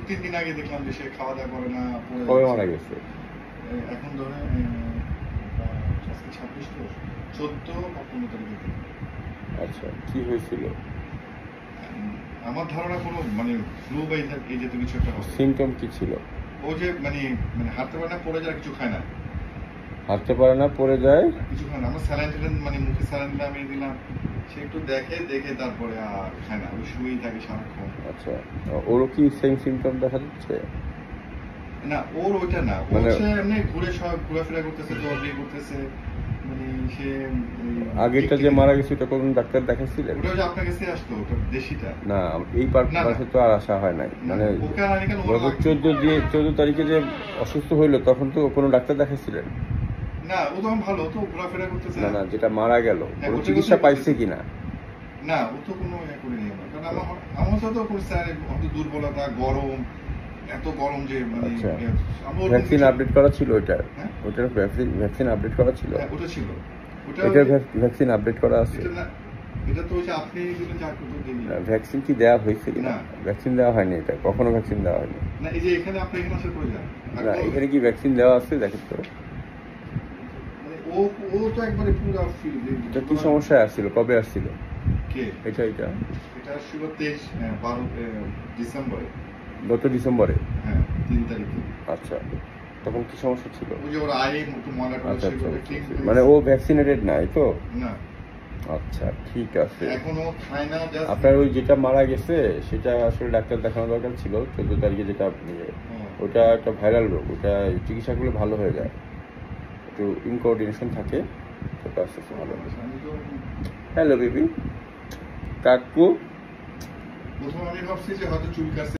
2-3 দিন আগে দেখলাম যে সে খাওয়া দাওয়া করে না, কবে মারা গেছে? এখন ধরে আজকে 26 তো 14 বা 15 তারিখে। আচ্ছা, কি হয়েছিল? আমার ধারণা কোনো মানে ফ্লু বা এই জাতীয় কিছু একটা হবে। সিমটম কি ছিল? ও যে মানে হাঁটতে পারে না, পড়ে যায়, কিছু খায় না। হাঁটতে পারে না, পড়ে যায়, কিছু খায় না। আমরা স্যালাইন মানে মুখে স্যালাইন দিলাম, দিলাম, সে একটু দেখে তারপরে আর খায় না, ওই শুয়েই থাকে সারাক্ষণ। আচ্ছা, ওরও কি সেম সিমটম দেখা যাচ্ছে? না, ওর ওইটা না, মানে সে এমনি ঘোরাফেরা করতেছে, দৌড়াদৌড়ি করতেছে, মানে সে আগেরটা যে মারা গেছে ওটা কোন ডাক্তার দেখাইছিলেন? ওটা যে আপনার কাছে আসতো, ওটা দেশিটা না, এই পাশে তো আর আসা হয় নাই। মানে ওকে আর আনি কেন? গত 14 তারিখে যে অসুস্থ হইলো তখন তো কোনো ডাক্তার দেখাইছিলেন? না, ও তখন ভালো, তো ঘোরাফেরা করতেছে। না, যেটা মারা গেল কোনো চিকিৎসা পাইছে কিনা? না, ও তো কোনো করিনি আমরা, কারণ আমার সাথে তো স্যার অত দুর্বলতা, গরম, এত গরম যে মানে ভ্যাকসিন আপডেট করা ছিল ওইটার? ওইটার ভ্যাকসিন আপডেট করা ছিল? ওটা ছিল, এটার ভ্যাকসিন আপডেট করা আছে? এটা তো হচ্ছে আপনি দিলেন যে আপনি তো দিলেন। ভ্যাকসিন কি দেওয়া হয়েছে কিনা? ভ্যাকসিন দেওয়া হয়নি, এটা কখনো ভ্যাকসিন দেওয়া হয়নি। না, এই যে এখানে আপনি এখানে আসার পরে যান না, এখানে কি ভ্যাকসিন দেওয়া আছে দেখেন তো? ও তো একবারে পুরো ফিল। এটা কি সমস্যায় আসছিল, কবে আসছিল? কে? এটা আসছিল 12 ডিসেম্বরে। গত ডিসেম্বরে? হ্যাঁ, 3 তারিখে। আচ্ছা, তখন কি সমস্যা ছিল? ওই যে ওর আয়ে একটু ময়লা ছিল, মানে ও ভ্যাকসিনেটেড নাই তো? না। আচ্ছা, ঠিক আছে। এখনো খায় না। আপনার ওই যেটা মারা গেছে সেটা আসলে ডাক্তার দেখানো দরকার ছিল 14 তারিখে, যেটা ওটা একটা ভাইরাল রোগ, ওটা চিকিৎসা করলে ভালো হয়ে যায়, একটু ইনকোঅর্ডিনেশন থাকে, ওটা আস্তে আস্তে ভালো হয়। হ্যালো বেবি, কাকু। প্রথমে আমি ভাবছি যে হয়তো চুলকাছে।